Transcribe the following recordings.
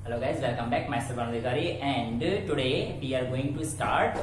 Hello guys, welcome back. Myself Anudhikari and today we are going to start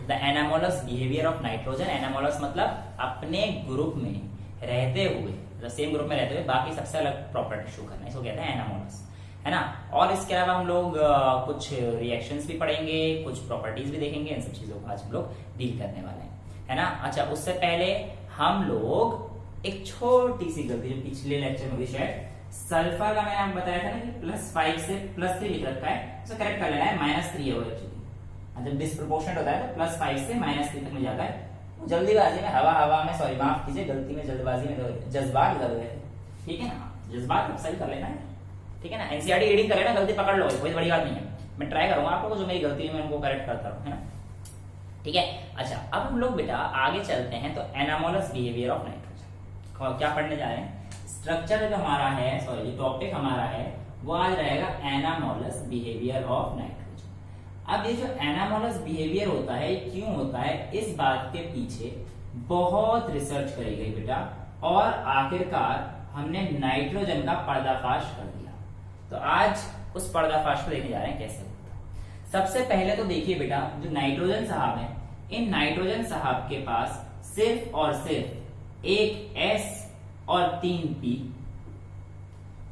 the anomalous behavior of nitrogen. Anomalous मतलब अपने group में रहते हुए, मतलब same group में रहते हुए बाकी सबसे अलग प्रॉपर्टी शो करना, इसको कहते हैं anomalous, है ना। और इसके अलावा हम लोग कुछ रिएक्शंस भी पढ़ेंगे, कुछ प्रॉपर्टीज भी देखेंगे। इन सब चीजों को आज हम लोग डील करने वाले हैं, है ना। अच्छा, उससे पहले हम लोग एक छोटी सी गलती जो पिछले लेक्चर में हुई, शायद सल्फर का मैंने आपको बताया था ना कि +5 से +3 लिख रखा है, तो करेक्ट कर लेना है। -3 है वो एक्चुअली, जब डिस्प्रोपोर्शनेट होता है तो +5 से -3 तक मिल जाता है। जल्दीबाजी में हवा में, सॉरी माफ कीजिए, गलती में जल्दबाजी में जज्बात लग गए, ठीक है ना। जज्बात सही कर लेना है, ठीक है ना। एनसीईआरटी रीडिंग कर लेना, गलती पकड़ लो, कोई बड़ी बात नहीं है। मैं ट्राई करूंगा आप लोगों को, जो मेरी गलती है मैं उनको करेक्ट करता हूँ, है ना, ठीक है। अच्छा, अब हम लोग बेटा आगे चलते हैं। तो एनामोलस बिहेवियर ऑफ नाइट्रोजन क्या पढ़ने जा रहे हैं। स्ट्रक्चर जो हमारा है, सॉरी जो टॉपिक हमारा है वो आज रहेगा एनामोलस बिहेवियर ऑफ नाइट्रोजन। अब ये जो एनामोलस बिहेवियर होता है क्यों होता है, इस बात के पीछे बहुत रिसर्च करी गई बेटा, और आखिरकार हमने नाइट्रोजन का पर्दाफाश कर दिया। तो आज उस पर्दाफाश को देखने जा रहे हैं कैसे होता है। सबसे पहले तो देखिए बेटा, जो नाइट्रोजन साहब है, इन नाइट्रोजन साहब के पास सिर्फ और सिर्फ एक S और 3 P,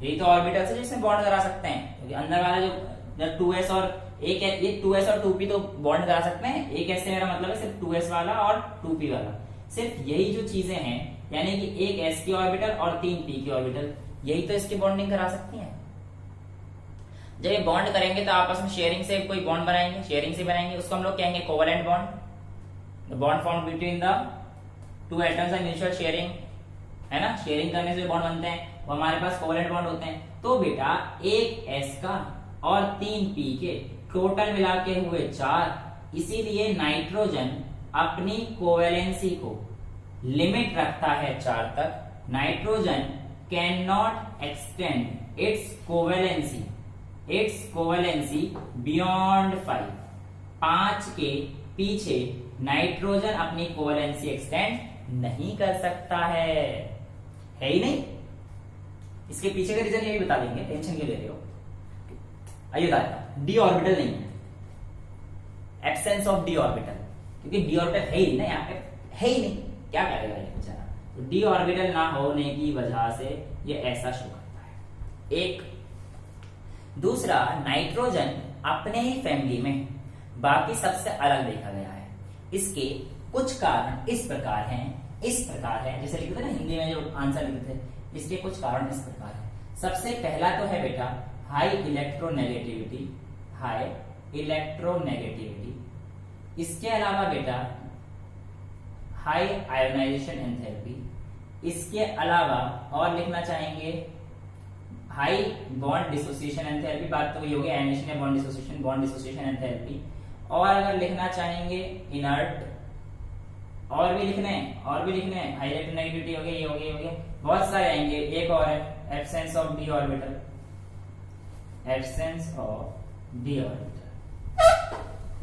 यही तो ऑर्बिटल से जिसमें बॉन्ड करा सकते हैं, क्योंकि अंदर वाला जो 2s और एक ये 2s और 2p तो बॉन्ड करा सकते हैं। एक S से मेरा मतलब है सिर्फ 2s वाला और 2p वाला, सिर्फ यही जो चीजें हैं, यानी कि एक S की ऑर्बिटल और 3 P की ऑर्बिटल, यही तो इसकी बॉन्डिंग करा सकती है। जब ये बॉन्ड करेंगे तो आपस में शेयरिंग से कोई बॉन्ड बनाएंगे, शेयरिंग से बनाएंगे, उसको हम लोग कहेंगे covalent bond. The bond formed between the two atoms and mutual sharing, है ना। शेयरिंग करने से बॉन्ड बनते हैं, वो हमारे पास कोवलेंट बॉन्ड होते हैं। तो बेटा एक S का और 3 P के टोटल मिला के हुए 4, इसीलिए नाइट्रोजन अपनी कोवेलेंसी को लिमिट रखता है 4 तक। Nitrogen can not extend it's covalency beyond 5। 5 के पीछे नाइट्रोजन अपनी कोवेलेंसी एक्सटेंड नहीं कर सकता है ही नहीं। इसके पीछे का रीजन ये भी बता देंगे, टेंशन क्यों ले रहे हो। आइए बताता, डी ऑर्बिटल नहीं है, एब्सेंस ऑफ डी ऑर्बिटल, क्योंकि डी ऑर्बिटल है ही ना, यहाँ पे है ही नहीं, क्या करेगा ये बेचारा। तो डी ऑर्बिटल ना होने की वजह से ये ऐसा शो करता है। एक दूसरा, नाइट्रोजन अपने ही फैमिली में बाकी सबसे अलग देखा गया है। इसके कुछ कारण इस प्रकार हैं, जैसे लिखते थे ना हिंदी में जो आंसर लिखते थे, इसके कुछ कारण इस प्रकार है। सबसे पहला तो है बेटा हाई इलेक्ट्रोनेगेटिविटी। इसके अलावा बेटा हाई आयोनाइजेशन एंथैल्पी। इसके अलावा और लिखना चाहेंगे हाई बॉन्ड डिसोसिएशन एंथैल्पी, बात तो वही होगी, आयोनाइजेशन या बॉन्ड डिसोसिएशन एंथैल्पी। और अगर लिखना चाहेंगे इनर्ट, और भी लिखने हैं हाई इलेक्ट्रोनेगेटिविटी हो गया, ये हो गया, बहुत सारे आएंगे। एक और है एब्सेंस ऑफ डी ऑर्बिटल।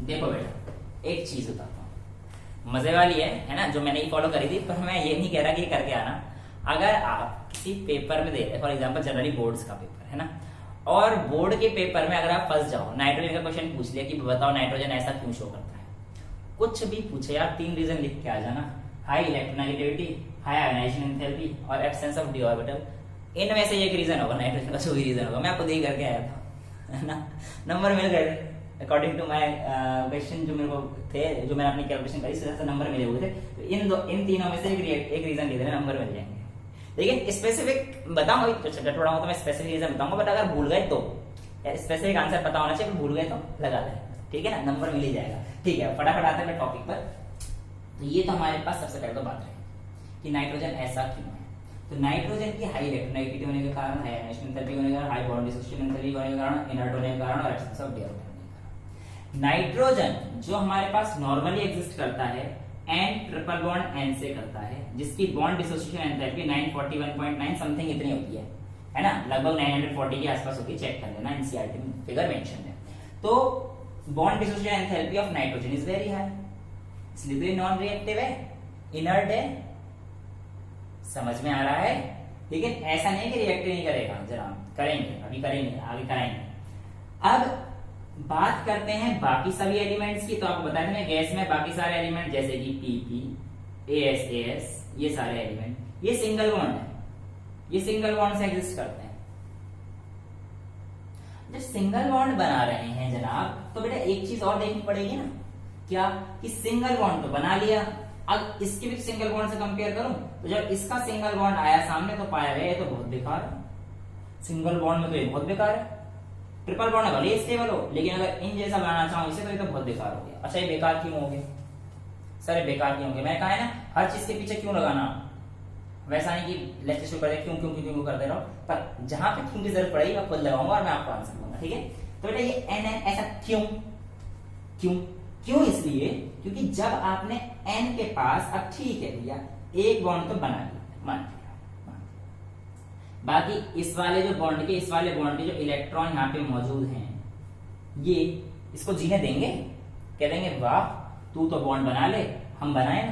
देखो बेटा एक चीज बताता हूं, मजे वाली है ना, जो मैंने ही फॉलो करी थी, पर मैं ये नहीं कह रहा कि करके आना। अगर आप किसी पेपर में दे रहे, फॉर एग्जाम्पल जनरली बोर्ड्स का पेपर है ना, और बोर्ड के पेपर में अगर आप फंस जाओ, नाइट्रोजन का क्वेश्चन पूछ लिया कि बताओ नाइट्रोजन ऐसा क्यों शो करता है, कुछ भी पूछे यार, 3 रीजन लिख के आ जाना, high electronegativity, high ionisation enthalpy और एब्सेंस ऑफ डी ऑर्बिटल। इनमें से एक रीजन होगा, नाइट्रोजन का जो भी रीजन होगा। मैं आपको दे करके आया था, है ना, नंबर मिल गए अकॉर्डिंग टू माय क्वेश्चन, जो मेरे को थे, जो मैंने अपनी कैलकुलेशन करी, इससे नंबर मिले हुए थे। तो इन तीनों में से एक रीजन दे देना, नंबर मिल जाएंगे। लेकिन स्पेसिफिक बताऊंगा, थोड़ा तो मैं स्पेसिफिक रीजन बताऊंगा, बट अगर भूल गए तो, स्पेसिफिक आंसर पता होना चाहिए, भूल गए तो लगा दें, ठीक है ना, नंबर मिल ही जाएगा। ठीक है, फटाफट आते हैं टॉपिक पर। तो ये तो हमारे पास सबसे पहले तो बात रही कि नाइट्रोजन ऐसा क्यों है। तो नाइट्रोजन की हाई इलेक्ट्रोनेगेटिविटी होने के कारण, हाई आयोनाइजेशन एंथैल्पी होने के कारण, हाई बॉन्ड डिसोसिएशन एंथैल्पी होने के कारण, इनर्ट होने के कारण और एब्सेंस ऑफ डी ऑर्बिटल होने के कारण, नाइट्रोजन जो हमारे पास नॉर्मली एग्जिस्ट करता है एन ट्रिपल बॉन्ड एन से करता है, जिसकी बॉन्ड डिसोसिएशन एंथैल्पी 941.9 समथिंग इतनी होती है ना, लगभग 940 के आसपास होती है, चेक कर लेना, एनसीईआरटी में फिगर मेंशन है। तो bond dissociation enthalpy of nitrogen is very high, इसलिए नॉन रिएक्टिव है, इनर्ट है। समझ में आ रहा है। लेकिन ऐसा नहीं कि रिएक्ट नहीं करेगा, जरा करेंगे, अभी करेंगे, आगे कराएंगे। अब बात करते हैं बाकी सभी एलिमेंट्स की। तो आपको बताया था मैं गैस में बाकी सारे एलिमेंट जैसे कि PP, AS, ये सारे एलिमेंट ये सिंगल बॉन्ड है, ये सिंगल बॉन्ड से एग्जिस्ट करते हैं। जब सिंगल बॉन्ड बना रहे हैं जनाब तो बेटा एक चीज और देखनी पड़ेगी ना, क्या कि सिंगल बॉन्ड तो बना लिया, अब इसके भी सिंगल बॉन्ड से कंपेयर करूं तो जब इसका सिंगल बॉन्ड आया सामने तो पाया गया ये तो बहुत बेकार है, सिंगल बॉन्ड में तो ये बहुत बेकार है। ट्रिपल बॉन्ड भले स्टेबल हो लेकिन अगर इन जैसा बनाना चाहूं इसे तो ये तो बहुत बेकार हो गया। अच्छा ये बेकार क्यों हो गया सर, बेकार क्यों हो गया? मैंने कहा है ना हर चीज के पीछे क्यों लगाना, वैसा नहीं कि लेक्चर शुरू कर दे क्यों क्यों क्यों कर दे रहा हूं, पर जहां पे क्यों की जरूरत पड़ेगी मैं खुद लगाऊंगा और मैं आपको आंसर दूंगा, ठीक है। तो बेटा ये एन ऐसा क्यों क्यों क्यों? इसलिए क्योंकि जब आपने एन के पास, अब ठीक है भैया एक बॉन्ड तो बना लिया, मान लिया, बाकी इस वाले जो बॉन्ड के, इस वाले बॉन्ड के जो इलेक्ट्रॉन यहाँ पे मौजूद हैं ये इसको जीने देंगे, कह देंगे वाह तू तो बॉन्ड बना ले, हम बनाए ना।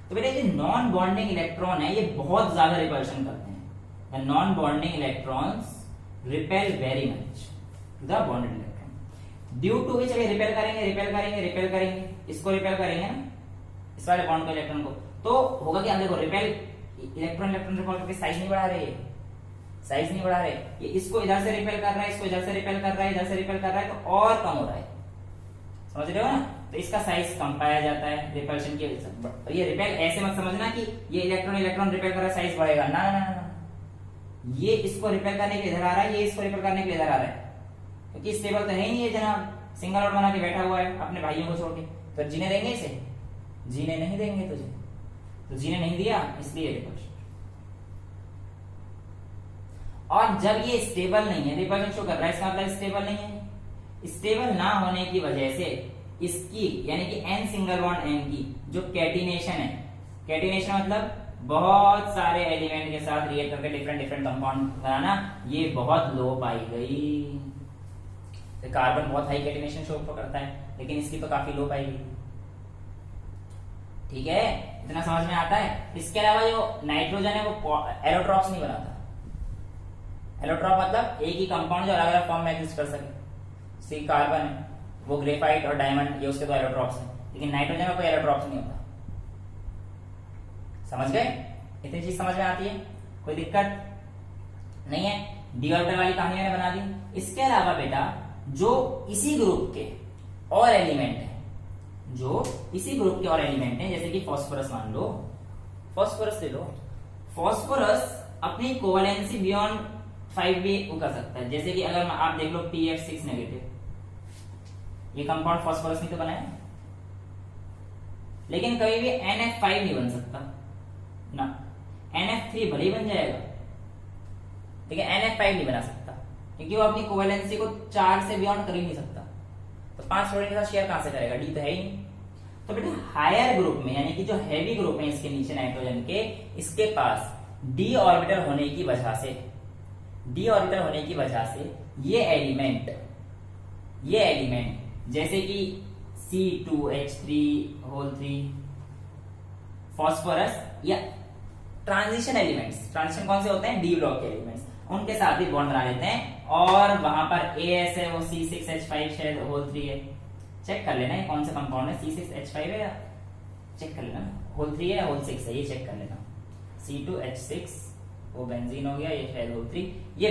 तो बेटा ये नॉन बॉन्डिंग इलेक्ट्रॉन है, ये बहुत ज्यादा रिपल्शन करते हैं। Non bonding electrons repel very much the bonded electron, due to which they repel करेंगे, इसको रिपेल करेंगे ना, इस वाले बॉन्ड को, इलेक्ट्रॉन को, तो होगा कि देखो रिपेल इलेक्ट्रॉन रिपेल करके साइज नहीं बढ़ा रहे, साइज नहीं बढ़ा रहे, ये इसको इधर से रिपेल कर रहा है, इसको इधर से रिपेल कर रहा है, इधर से रिपेल कर रहा है, तो और कम हो रहा है, समझ रहे हो ना। तो इसका साइज कम पाया जाता है रिपल्शन की वजह से। तो ये रिपेल ऐसे मत समझना कि ये इलेक्ट्रॉन रिपेल कर रहा है साइज बढ़ेगा, ना ना ना, ये इसको रिपेल करने के लिए इधर आ रहा है, ये इसको रिपेल करने के लिए इधर आ रहा है, क्योंकि स्टेबल तो है ही नहीं ये जनाब, सिंगल आउट बना के बैठा हुआ है अपने भाइयों को छोड़ के, तो जीने देंगे इसे? जीने नहीं देंगे तुझे, तो जीने नहीं दिया इसलिए रिपल्शन। और जब ये स्टेबल नहीं है, रिपल्शन शो कर रहा है, इसका मतलब स्टेबल नहीं है। स्टेबल ना होने की वजह से इसकी यानी कि एन सिंगल बॉन्ड एन की जो कैटिनेशन है, कैटिनेशन मतलब बहुत सारे एलिमेंट के साथ रिएक्ट करके डिफरेंट डिफरेंट कंपाउंड बनाना, ये बहुत लो पाई गई। तो कार्बन बहुत हाई कैटिनेशन शो करता है लेकिन इसकी तो काफी लो पाई गई, ठीक है, इतना समझ में आता है। इसके अलावा जो नाइट्रोजन है वो एलोट्रॉप्स नहीं बनाता। एलोट्रॉप मतलब एक ही कंपाउंड जो अलग अलग फॉर्म में एग्जिस्ट कर सके, सी कार्बन है वो ग्रेफाइट और डायमंड ये उसके दो एलोट्रॉप्स हैं, लेकिन नाइट्रोजन में कोई एलोट्रॉप्स नहीं होता। समझ गए? इतनी चीज समझ में आती है, कोई दिक्कत नहीं है। डी ऑर्बिटल वाली कहानी मैंने बना दी। इसके अलावा बेटा जो इसी ग्रुप के और एलिमेंट है, जो इसी ग्रुप के और एलिमेंट है, जैसे कि फास्फोरस मान लो, फास्फोरस ले लो, फास्फोरस अपनी कोवेलेंसी बियॉन्ड 5 भी कर सकता है। जैसे कि अगर आप देख लो PF6 नेगेटिव, ये कंपाउंड फास्फोरस नहीं तो बनाया, लेकिन कभी भी NF5 नहीं बन सकता ना, NF3 भले ही बन जाएगा लेकिन NF5 नहीं बना सकता, क्योंकि वो अपनी कोवेलेंसी को 4 से बियॉन्ड कर ही नहीं सकता, तो 5 फ्लोरीन के साथ शेयर कहां से करेगा, डी तो है ही नहीं। तो बेटा हायर ग्रुप में यानी कि जो हैवी ग्रुप है इसके नीचे नाइट्रोजन के, इसके पास डी ऑर्बिटल होने की वजह से, डी ऑर्बिटल होने की वजह से ये एलिमेंट जैसे कि C2H3 फास्फोरस या ट्रांजिशन एलिमेंट्स, ट्रांजिशन कौन से होते हैं, डी ब्लॉक के एलिमेंट्स, उनके साथ भी बॉन्ड बना लेते हैं, और वहां पर AS है वो C6H5 शायद होल 3 है, चेक कर लेना ये कौन सा कंपाउंड है, C6H5 है या चेक कर लेना, होल 3 है होल 6 है, ये चेक कर लेना, C2H6 वो बेंजीन हो गया, ये शायद होल 3, ये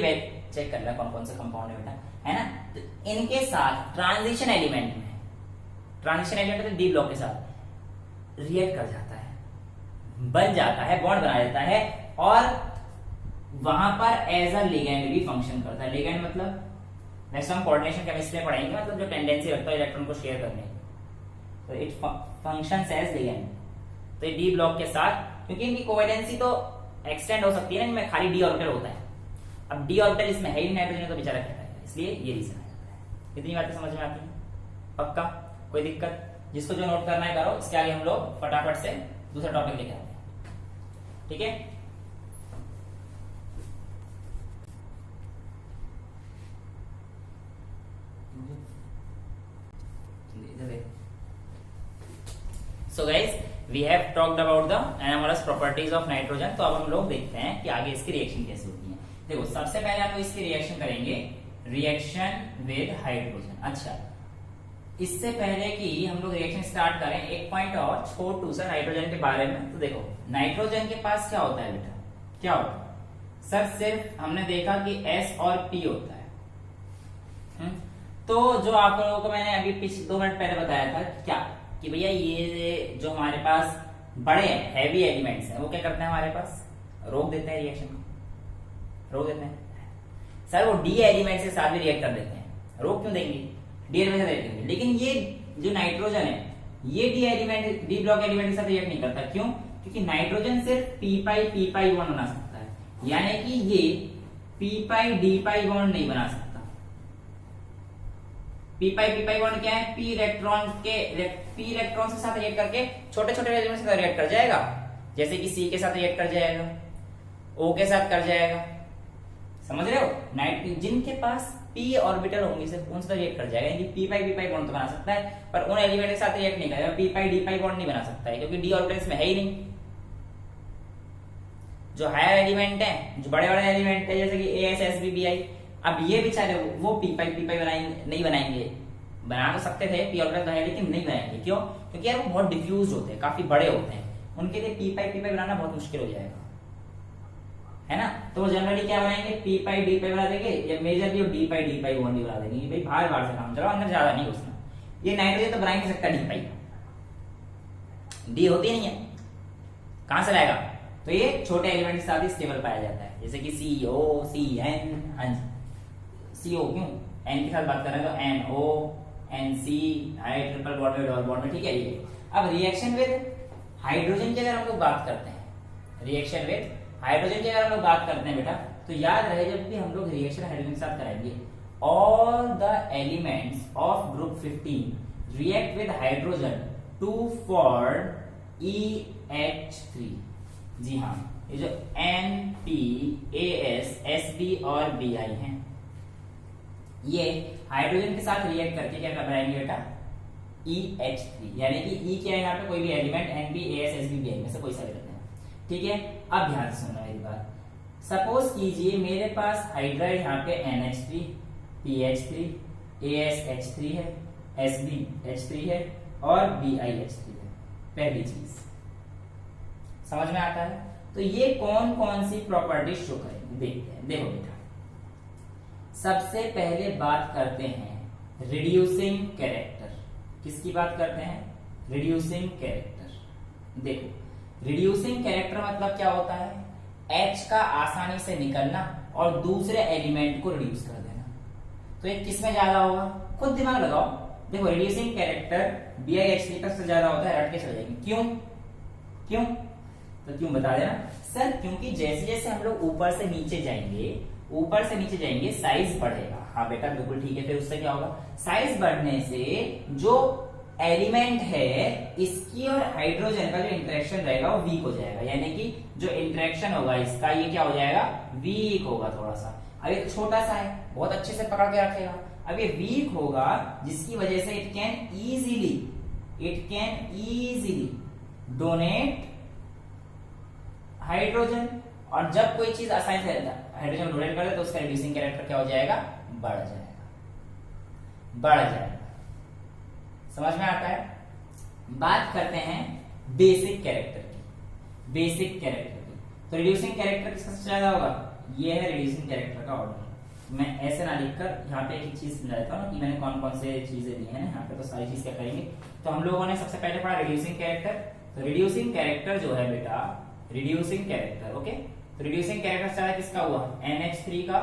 चेक कर लेना कौन कौन सा कंपाउंड है बेटा, है ना। तो इनके साथ ट्रांजिशन एलिमेंट में, ट्रांजिशन एलिमेंट डी ब्लॉक के साथ रिएक्ट कर जाता है, बन जाता है, बॉन्ड बना देता है, और वहां पर एज अ लिगेंड भी फंक्शन करता है। लिगेंड मतलब नेक्स्ट हम कोऑर्डिनेशन केमिस्ट्री में पढ़ेंगे, मतलब जो टेंडेंसी रखता है इलेक्ट्रॉन को शेयर करने की, तो इट फंक्शंस एज लिगेंड। तो डी ब्लॉक के साथ, क्योंकि इनकी कोवेलेंसी तो एक्सटेंड हो सकती है ना, इनमें खाली डी ऑर्बिटल होता है, अब डी ऑर्बिटल इसमें है ही नाइट्रोजन तो बेचारा क्या है, इसलिए ये रीजन आ जाता है। इतनी बातें समझ में आती है, पक्का कोई दिक्कत? जिसको जो नोट करना है करो, इसके आगे हम लोग फटाफट से दूसरा टॉपिक लेके आते हैं, ठीक है। So guys, we have talked about the anomalous properties of nitrogen। तो अब हम लोग देखते हैं कि आगे इसकी रिएक्शन कैसे होती है। देखो सबसे पहले हम लोग इसकी रिएक्शन करेंगे रिएक्शन विद हाइड्रोजन। अच्छा, इससे पहले कि हम लोग रिएक्शन स्टार्ट करें, एक पॉइंट और छोटू सा हाइड्रोजन के बारे में। तो देखो नाइट्रोजन के पास क्या होता है बेटा, क्या होता है सर? सिर्फ हमने देखा कि S और P होता है। तो जो आप लोगों को मैंने अभी पिछले 2 मिनट पहले बताया था क्या, कि भैया ये जो हमारे पास बड़े हैवी एलिमेंट्स हैं वो क्या करते हैं, हमारे पास रोक देते हैं रिएक्शन को, रोक देते हैं। सर वो डी एलिमेंट के साथ भी रिएक्ट कर देते हैं, रोक क्यों देंगे, डी एलिमेंट से रिएक्ट करेंगे। लेकिन ये जो नाइट्रोजन है ये डी ब्लॉक एलिमेंट के साथ रिएक्ट नहीं करता। क्यों? क्योंकि नाइट्रोजन सिर्फ पी पाई बॉन्ड बना सकता है, यानी कि ये पी पाई बॉन्ड नहीं बना सकता। पी पाई बॉन्ड क्या है? पी इलेक्ट्रॉन के साथ रिएक्ट करके छोटे छोटे एलिमेंट्स के साथ रिएक्ट कर जाएगा, जैसे कि सी के साथ रिएक्ट कर जाएगा, ओ के साथ कर जाएगा, समझ रहे हो? जिनके पास पी ऑर्बिटल होंगे सिर्फ उनसे रिएक्ट कर जाएगा। पी पाई बॉन्ड तो बना सकता है पर उन एलिमेंट के साथ रिएक्ट नहीं करेगा, पी पाई बॉन्ड नहीं बना सकता है, क्योंकि डी ऑर्बिटल्स में है ही नहीं। जो हायर एलिमेंट है, जो बड़े बड़े एलिमेंट है जैसे कि S S B B I, अब ये बेचारे वो पी पाई नहीं बनाएंगे, बना तो सकते थे पी ऑर्बिटल है लेकिन नहीं बनाएंगे। क्यों? क्योंकि यार वो बहुत डिफ्यूज होते हैं, काफी बड़े होते हैं, उनके लिए पी पाई बनाना बहुत मुश्किल हो जाएगा, है ना? तो वो जनरली क्या बनाएंगे, पी पाई बना देंगे, या मेजरली डी पाई बॉन्ड बना देंगे। भाई बाहर से काम चलो, अंदर ज्यादा नहीं घुसना। ये नाइट्रोजन तो बना ही नहीं सकता डी पाई, डी होती नहीं है, कहां से लाएगा? तो ये छोटे एलिमेंट के साथ ही स्टेबल पाया जाता है, जैसे कि CO, CN, CO क्यों N के साथ बात कर रहे हैं तो NO, NC, high triple bond में, डबल बॉन्ड में, ठीक है ये। अब रिएक्शन विद हाइड्रोजन की अगर हम लोग बात करते हैं, रिएक्शन विद हाइड्रोजन की अगर हम लोग बात करते हैं बेटा, तो याद रहे जब भी हम लोग रिएक्शन हाइड्रोजन के साथ कराएंगे, all the elements of group 15 react with hydrogen to form EH3। जी हाँ, ये जो NP, AS, SB और BI हैं, ये हाइड्रोजन के साथ रिएक्ट करके क्या कराएंगे बेटा, EH3, यानी कि E क्या है यहाँ पे, कोई भी element NP, AS, SB, BI में से कोई सा भी लेते हैं, ठीक है? अब ध्यान से सुनना मेरी बात। सपोज कीजिए मेरे पास हाइड्राइड यहाँ पे NH3, PH3, ASH3 है, SBH3 है और BiH3 है। पहली चीज समझ में आता है? तो ये कौन कौन सी प्रॉपर्टीज शो करेंगे, देखते हैं। देखो बेटा, सबसे पहले बात करते हैं रिड्यूसिंग कैरेक्टर। किसकी बात करते हैं? Reducing character. देखो रिड्यूसिंग कैरेक्टर मतलब क्या होता है, H का आसानी से निकलना और दूसरे एलिमेंट को रिड्यूस कर देना। तो ये किसमें ज्यादा होगा, खुद दिमाग लगाओ। देखो रिड्यूसिंग कैरेक्टर BiH3 का सबसे ज्यादा होता है, रट के चल जाएंगे। क्यों? तो क्यों बता देना सर, क्योंकि जैसे जैसे हम लोग ऊपर से नीचे जाएंगे साइज बढ़ेगा। हाँ बेटा बिल्कुल ठीक है। फिर उससे क्या होगा, साइज बढ़ने से जो एलिमेंट है इसकी और हाइड्रोजन का जो इंटरेक्शन रहेगा वो वीक हो जाएगा, यानी कि जो इंटरेक्शन होगा इसका ये क्या हो जाएगा, वीक होगा थोड़ा सा। अब ये छोटा सा है, बहुत अच्छे से पकड़ के रखेगा। अब ये वीक होगा जिसकी वजह से it can easily donate hydrogen, और जब कोई चीज आसानी से हाइड्रोजन डोनेट कर दे तो उसका रिड्यूसिंग कैरेक्टर क्या हो जाएगा, बढ़ जाएगा। समझ में आता है? बात करते हैं बेसिक कैरेक्टर की। तो रिड्यूसिंग कैरेक्टर किसका सबसे ज्यादा होगा, ये है रिड्यूसिंग कैरेक्टर का ऑर्डर। मैं ऐसे ना लिखकर यहाँ पे एक चीज समझा देता हूँ कि मैंने कौन कौन से चीजें दी है। यहाँ पे तो सारी चीज क्या करेंगे। तो हम लोगों ने सबसे पहले पढ़ा रिड्यूसिंग कैरेक्टर। तो रिड्यूसिंग कैरेक्टर जो है बेटा, रिड्यूसिंग कैरेक्टर, ओके। तो रिड्यूसिंग कैरेक्टर सारा किसका हुआ, NH3 का,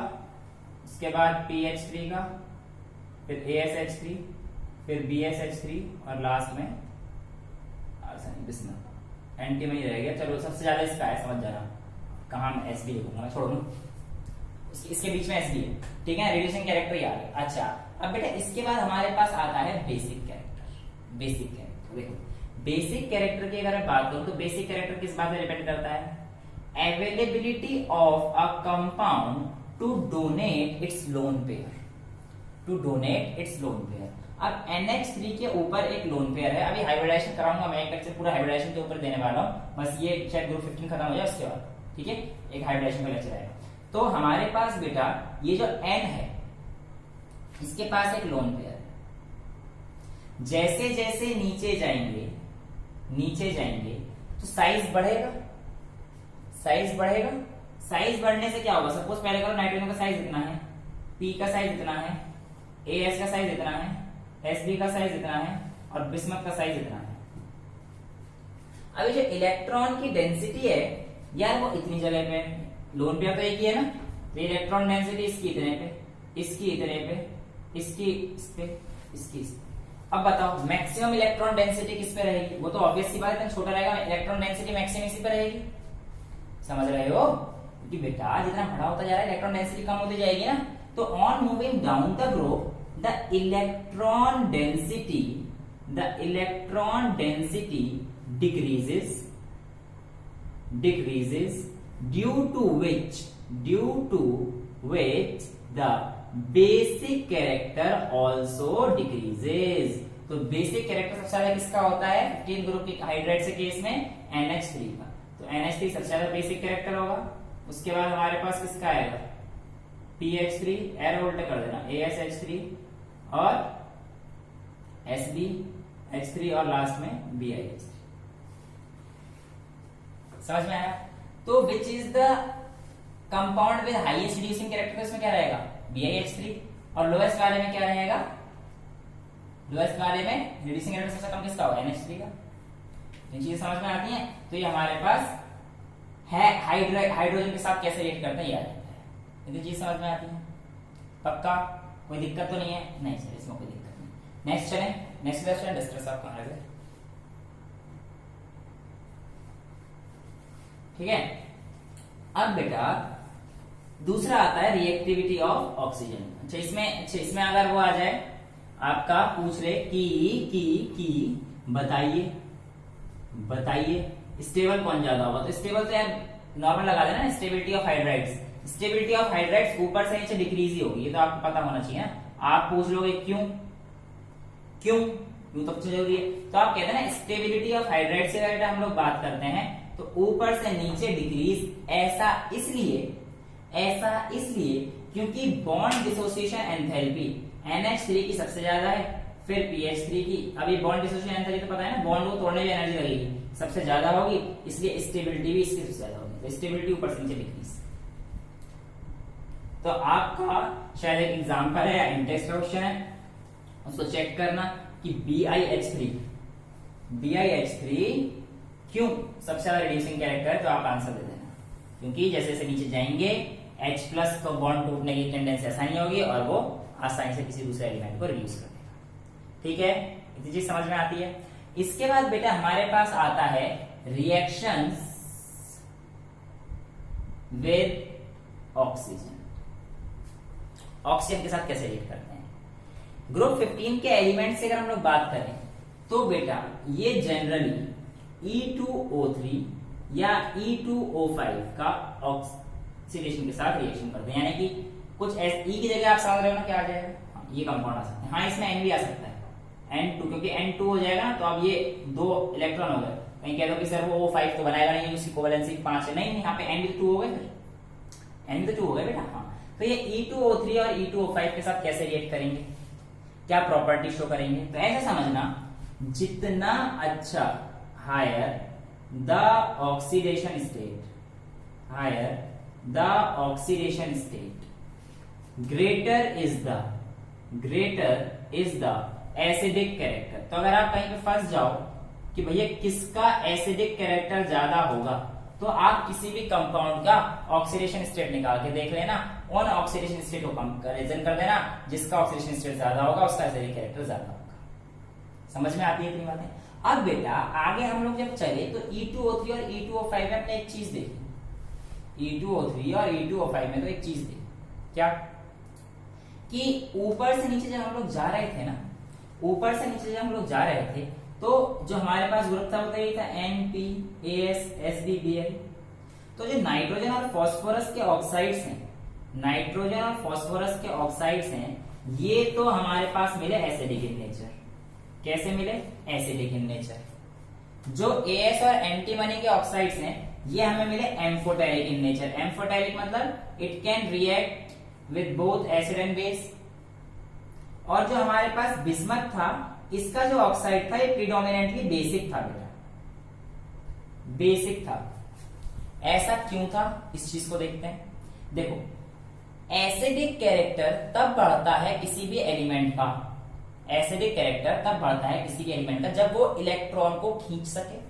उसके बाद PH3 का, फिर ASH3, फिर BSH3 और लास्ट में एंटी में ही रह गया। चलो सबसे ज्यादा इसका है, समझ जाना कहाँ मैं SB लिखूंगा, छोड़ दूं, इसके बीच में SB है, ठीक है। रिड्यूसिंग कैरेक्टर याद है। अच्छा अब बेटा इसके बाद हमारे पास आता है बेसिक कैरेक्टर। देखो बेसिक कैरेक्टर की अगर मैं बात करूं तो बेसिक कैरेक्टर किस बात पे डिपेंड करता है, availability of a compound to donate its lone pair. अब NH3 के ऊपर एक लोन पेयर है। अभी हाइब्रिडाइजेशन कराऊंगा मैं, एक लेक्चर पूरा हाइब्रिडाइजेशन के ऊपर देने वाला हूं, बस ये शायद ग्रुप 15 खत्म हो जाए उसके बाद, ठीक है, एक हाइब्रिडाइजेशन का लेक्चर आएगा। तो हमारे पास बेटा ये जो N है, इसके पास एक लोन पेयर है। जैसे जैसे नीचे जाएंगे तो साइज बढ़ेगा, साइज बढ़ने से क्या होगा? सपोज पहले करो नाइट्रोजन का साइज इतना है, पी का साइज इतना है, एएस का साइज इतना है, एसबी का साइज इतना है और बिस्मथ का साइज इतना है। अभी जो इलेक्ट्रॉन की डेंसिटी है यार वो इतनी जगह पे, लोन पेयर तो एक ही है ना, तो इलेक्ट्रॉन डेंसिटी इसकी इतने पे, इसकी इतने पे, इसकी इस पे, इसकी इस पे। अब बताओ मैक्सिमम इलेक्ट्रॉन डेंसिटी किस पे रहेगी? वो तो ऑब्वियस सी बात है, छोटा रहेगा, इलेक्ट्रॉन डेंसिटी मैक्सिमम इसी पे रहेगी। समझ रहे हो? क्योंकि बेटा जितना बड़ा होता जा रहा है इलेक्ट्रॉन डेंसिटी कम होती जाएगी ना। तो on moving down the group the electron density decreases due to which the basic character also decreases। तो बेसिक कैरेक्टर सबसे ज्यादा किसका होता है 15 ग्रुप की हाइड्राइड से केस में? NH3 का। तो NH3 सबसे ज्यादा बेसिक कैरेक्टर होगा। उसके बाद हमारे पास किसका आएगा? PH3, एरो उल्टा कर देना, ASH3 और SbH3 और लास्ट में BiH3। समझ में आया? तो which is the compound with highest reducing character? इसमें क्या रहेगा? BiH3। और लोएस्ट वाले में क्या रहेगा? लोएस्ट वाले में रिड्यूसिंग कैरेक्टर सबसे कम किसका होगा? NH3 का। ये चीजें समझ में आती हैं? तो ये हमारे पास है हाइड्रोजन के साथ कैसे रिएक्ट करते हैं याद रखते हैं। ये चीज समझ में आती है? पक्का? कोई दिक्कत तो नहीं है? नहीं सर इसमें कोई दिक्कत नहीं। नेक्स्ट चलें, नेक्स्ट क्वेश्चन डिस्कस आपको आगे। ठीक है, अब बेटा दूसरा आता है रिएक्टिविटी ऑफ ऑक्सीजन। अच्छा इसमें अगर वो आ जाए आपका पूछ ले कि बताइए स्टेबल कौन ज्यादा होगा? तो स्टेबल तो यार नॉर्मल लगा देना, stability of hydrides. Stability of hydrides ऊपर से नीचे डिक्रीज ही होगी, ये तो आपको पता होना चाहिए ना। आप पूछ लोगे क्यों तो जरूरी है। तो आप कहते हैं ना स्टेबिलिटी ऑफ हाइड्राइड्स से अगर हम लोग बात करते हैं तो ऊपर से नीचे डिक्रीज ऐसा इसलिए क्योंकि बॉन्ड डिसोसिएशन एंथैल्पी NH3 की सबसे ज्यादा है, फिर PH3 की। अभी बॉन्ड डिसोसिएशन एंथैल्पी तो पता है ना, बॉन्ड को तोड़ने में एनर्जी लगेगी, सबसे ज्यादा होगी, इसलिए स्टेबिलिटी भी इसकी सबसे ज्यादा होगी। तो स्टेबिलिटी ऊपर से नीचे डिक्रीज। तो आपका शायद एक एग्जांपल है या इंटेक्स क्वेश्चन है, उसको चेक करना कि BiH3 क्यों सबसे ज्यादा रिड्यूसिंग कैरेक्टर है। तो आप आंसर दे देना, क्योंकि जैसे जैसे नीचे जाएंगे H+ तो बॉन्ड टूटने की टेंडेंसी आसानी होगी और वो आसानी से किसी दूसरे एलिमेंट को रिड्यूस कर देगा। ठीक है, इतनी चीज समझ में आती है। इसके बाद बेटा हमारे पास आता है रिएक्शंस विद ऑक्सीजन। ऑक्सीजन के साथ कैसे रिएक्ट करते हैं? ग्रुप 15 के एलिमेंट से अगर हम लोग बात करें तो बेटा ये जनरली E2O3 या E2O5 का ऑक्सीडेशन के साथ रिएक्शन करते हैं, यानी कि कुछ E की जगह आप समझ रहे हो ना क्या आ जाएगा? ये कंपाउंड आ सकते हैं। हाँ इसमें N भी आ सकता है, N2, क्योंकि N2 हो जाएगा ना तो अब ये 2 इलेक्ट्रॉन हो गए। कहीं कह दो कि सर वो O5 तो बनाएगा नहीं, उसकी कोवेलेंसी 5 है। नहीं, यहाँ पे N भी तो 2 हो गए, फिर N भी तो 2 हो गए बेटा। हाँ, तो ये E2O3 और E2O5 के साथ कैसे रिएक्ट करेंगे, क्या प्रॉपर्टी शो करेंगे? तो ऐसे समझना, जितना अच्छा higher the oxidation state greater is the acidic character. तो अगर आप कहीं पे फंस जाओ कि भैया किसका एसिडिक कैरेक्टर ज्यादा होगा, तो आप किसी भी कंपाउंड का ऑक्सीडेशन स्टेट निकाल के देख लेना, उन ऑक्सीडेशन स्टेट को कंपैरिजन कर देना, जिसका ऑक्सीडेशन स्टेट ज्यादा होगा उसका एसिडिक कैरेक्टर ज्यादा होगा। समझ में आती है इतनी बातें? अब बेटा आगे हम लोग जब चले तो E2O3 और E2O5 में अपने एक चीज देखी, E2O3 और E2O5 में तो एक चीज देखी, क्या कि ऊपर से नीचे जब हम लोग जा रहे थे तो जो हमारे पास ग्रुप था वो तो यही था NPASSBBl। तो जो नाइट्रोजन और फास्फोरस के ऑक्साइड्स हैं ये तो हमारे पास मिले एसिडिक इन नेचर। कैसे मिले? Acidic in nature. जो AS और एंटीमनी के ऑक्साइड्स हैं ये हमें मिले एम्फोटेरिक इन नेचर। एम्फोटेरिक मतलब it can react with both acid and base. और जो हमारे पास बिस्मथ था, इसका जो ऑक्साइड था ये प्रीडोमिनेंटली बेसिक था बेटा, बेसिक था। ऐसा क्यों था, इस चीज को देखते हैं। देखो, एसिडिक कैरेक्टर तब बढ़ता है किसी भी एलिमेंट का, एसिडिक कैरेक्टर तब बढ़ता है किसी भी एलिमेंट का जब वो इलेक्ट्रॉन को खींच सके,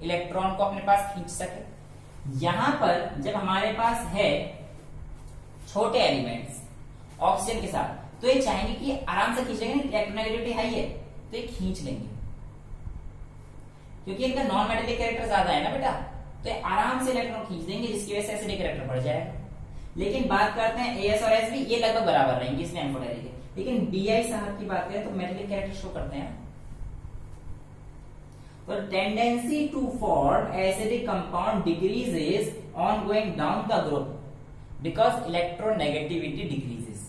इलेक्ट्रॉन को अपने पास खींच सके। यहां पर जब हमारे पास है छोटे एलिमेंट्स ऑक्सीजन के साथ, तो ये चाहेंगे कि आराम से खींच लेंगे, इलेक्ट्रोनेगेटिविटी हाई है तो ये खींच लेंगे, क्योंकि इनका नॉन मेटेलिक कैरेक्टर ज्यादा है ना बेटा, तो ये आराम से इलेक्ट्रॉन खींच देंगे, जिसकी वजह से एसिडिक कैरेक्टर बढ़ जाएगा। लेकिन बात करते हैं एस और एस भी, ये लगभग बराबर रहेंगे, इसमें एम्फोटेरिक है। लेकिन बीआई साहब की बात करें तो मेटेलिक कैरेक्टर शो करते हैं। तो tendency to form acidic compound decreases on going down the group because electronegativity decreases.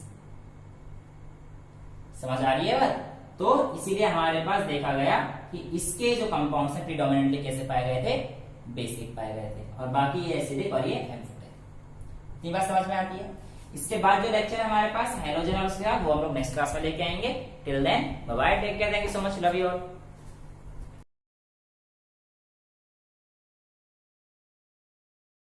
समझ आ रही है बात? तो इसीलिए हमारे पास देखा गया कि इसके जो कंपाउंड्स हैं प्रीडोमिनेंटली कैसे पाए गए थे, बेसिक पाए गए थे, और बाकी ये एसिडिक और ये एम्फोटेरिक। इतनी बात समझ में आती है। इसके बाद जो लेक्चर है हमारे पास हैलोजन और उसके बाद, वो हम लोग नेक्स्ट क्लास में लेके आएंगे। Till then bye bye, take care, thank you so much, love you all.